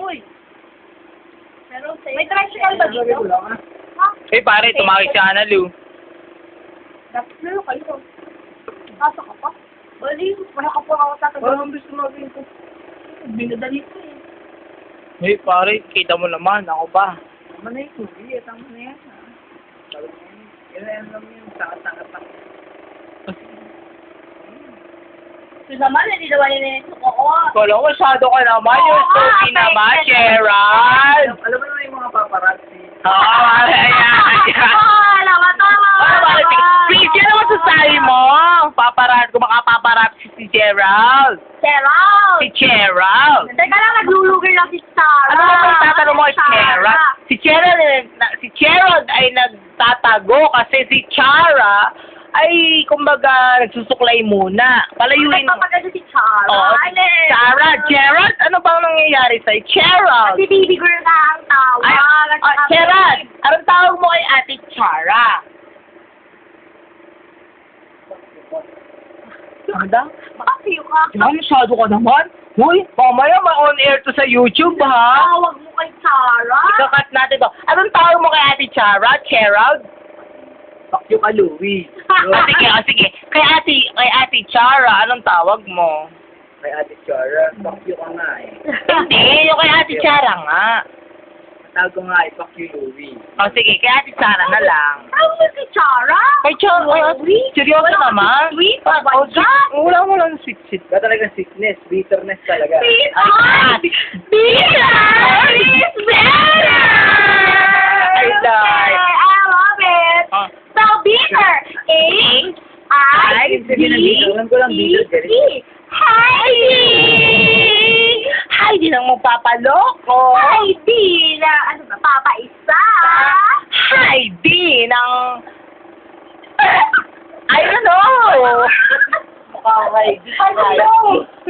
Uy! May tricycle ba dito? Ha? Eh, pare, tumawag si Analu. Dapat na kayo. Nasa ka pa? Bali, wala ka pa ako tatagawin. Parang gusto maging ko. Binadali ko eh. Eh, pare, kita mo naman, ako ba? Tama na yung kubi, tama na yan. Sabi na yan. Yan lang yung saka-saka pa. So naman, hindi naman yun yung suko. Kala ko, masyado ka naman. Yung Sophie naman, Gerald. Alam mo naman yung mga paparazzi. Oo, ayan. Alam mo, tama. Ano ba? Please, yan naman sa sabi mo. Paparat, kung makapaparat si Gerald. Gerald! Si Gerald. Teka lang, naglulugir lang si Sarah. Ano ba yung tatanong mo si Gerald? Si Gerald ay nagtatago kasi si Chara ay, kumbaga, nagsusuklay muna. Palayuin mo. Nagpapaganda si Chara. Oo, Chara, Gerald, ano bang nangyayari sa'yo? Gerald! Si baby girl na ang tawag. Ay, Gerald, anong tawag mo kay Ate Chara? Ano daw? Bakit ka? Masyado ka naman. Uy, mamaya ma-on air to sa YouTube, ha? Tawag mo kay Chara? Kakat natin to. Anong tawag mo kay Ate Chara? Gerald? Fuck you ka, Louie. Sige. Kay Ate Chara, anong tawag mo? Kay Ate Chara, fuck you ka nga eh. Hindi, yung kay Ate Chara nga. Tawag ko nga eh, fuck you, Louie. O sige, kay Ate Chara na lang. Tawag mo si Chara? Kay Chara, seryoso Wala naman? sweet? Oh my God! Wala mo lang sweet. Ba talaga sickness, bitterness talaga. Ay, Bitter is better! I die. I love it! Oh. So bitter is Alam ko lang bitter. Heidi! Heidi nang magpapaloko. Heidi na, ano ba, Papa Isa? Heidi ng... I don't know. Mukhang Heidi.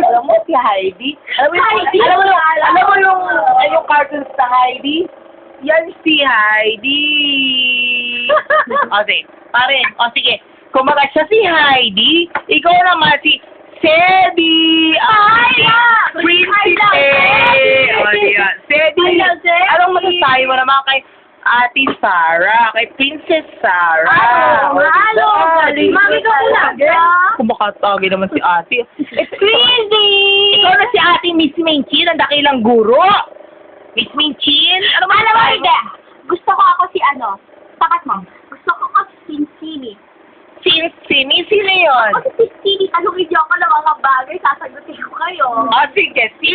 Alam mo si Heidi? Alam mo yung cartoons na Heidi? Yan si Heidi. Okay, pare. O sige, kumaga siya si Heidi, ikaw naman si Sedi. Prinsipe. O diyan. Sedi. Anong masasabi mo naman kay Ate Sarah? Kay Princess Sarah? Halo! Mami ka po lang. Kumakatagi naman si Ate. It's crazy! Ikaw na si Ate Miss Minchin, ang dakilang guro. Miss Minchin? Ano ba Alam mo, hindi. Gusto ko ako si ano, tapat mo. Gusto ko ako si Simi. Simi? Sino yun? Ako si Simi, tanongin niyo ako ng mga bagay, sasagutin ko kayo. O sige, si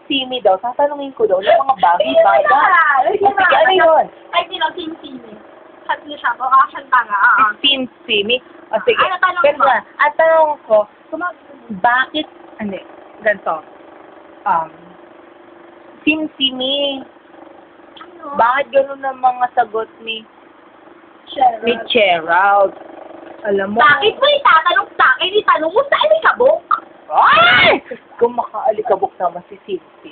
Simi daw, tatanungin ko daw ng mga bagay. Sige, Ano yun? Ay, sino, Simi. Sabi niya siya, baka siyang tanga. Simi? O sige. Ano tanong Pero mo? nga, ang tanong ko, bakit, ganito, Simi, Ano? bakit ganun ang mga sagot ni Gerald. Gerald? Alam mo, Bakit mo itatanong sa akin? Itanong mo sa alikabok. ay! Kung makaalikabok naman si Simi.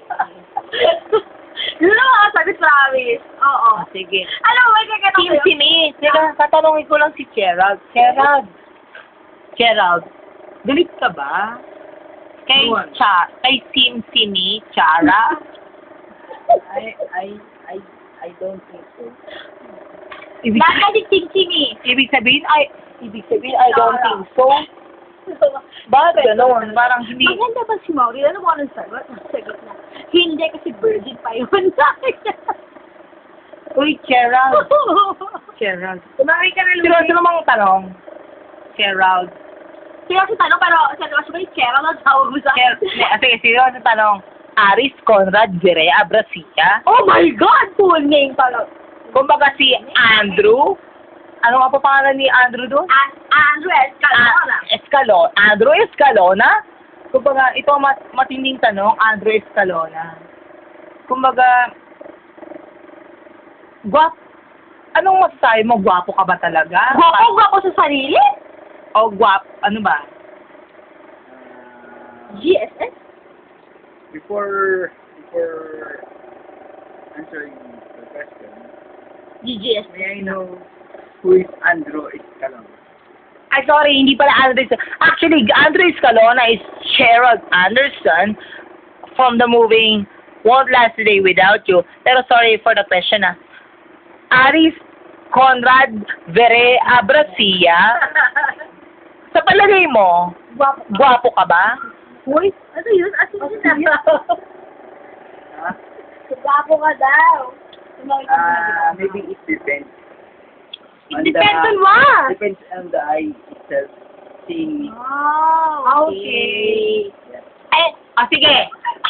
Yun ang mga sagot, promise. Oo. Sige. Alam mo, may kakatanong ko yun. Simi, teka, tatanungin ko lang si Gerald. Gerald, galit ka ba? Kay Simi, Chara? I don't think so. Ibig Bakit si Simi? sabihin, I don't think so. Bakit gano'n? Parang hindi. Maganda ba si Mauri? Ano mo anong sagot? Sagot na. Hindi kasi virgin pa yun. Uy, Gerald. Tumari ka na Seryoso namang tanong. Gerald. Seryoso tanong, pero seryoso ba yung Gerald ang tawag mo sa akin? Sige, seryoso tanong. Aris Conrad Virea Abracia. Oh my God! Full name pala. Kumbaga si Andrew. Ano nga pa pangalan ni Andrew doon? Andrew Escalona. Andrew Escalona? Kumbaga, ito ang matinding tanong, Andrew Escalona. Kumbaga, anong masasabi mo? Gwapo ka ba talaga? Gwapo sa sarili? O ano ba? GSS? Before answering the question, GGS. may I know who is Andrew Escalona? Ay, sorry, hindi pala Andrew. Actually, Andrew Escalona is Gerald Anderson from the movie won't last a day without you. Pero sorry for the question, Aris Conrad Vere Abracia, sa palagay mo, Gwapo. gwapo ka ba? Uy, ano yun? Ano yun? Ha? Gwapo ka daw. Maybe it depends. It depends on what? Depends on the eye itself. Seeing me. Oh, okay. Sige.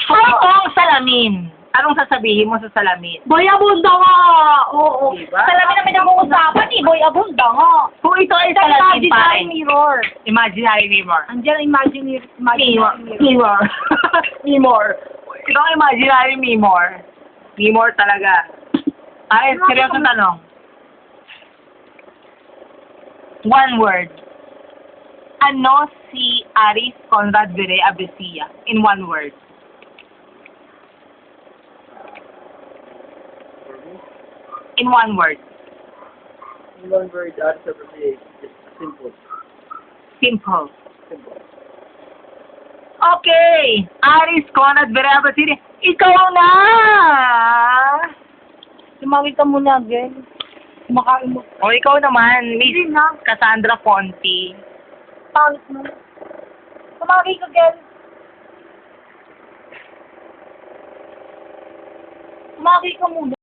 How ang salamin? Anong sasabihin mo sa salamin? Boy, abunda nga! Oo. Diba? Salamin na pinag-uusapan eh. Boy, abunda nga. Kung ito ay Sa salamin pa imaginary mirror. Imaginary mirror. Andiyan ang imaginary Mirror. mirror. Mirror. Mirror. Ito ang imaginary mirror. Mirror talaga. Ay, seryosong tanong. One word. Ano si Aris Conrad Vere Abesia? In one word. For me, In one word. in one word, the answer for me is just simple. Simple. Simple. Okay. Aris Conrad Vere Abesia. Ikaw na! Tumawid ka muna, girl. Kumakain mo. O ikaw naman, Miss Hindi na. Cassandra Fonti. Pangit mo. Tumawid ka, girl. Tumawid ka muna.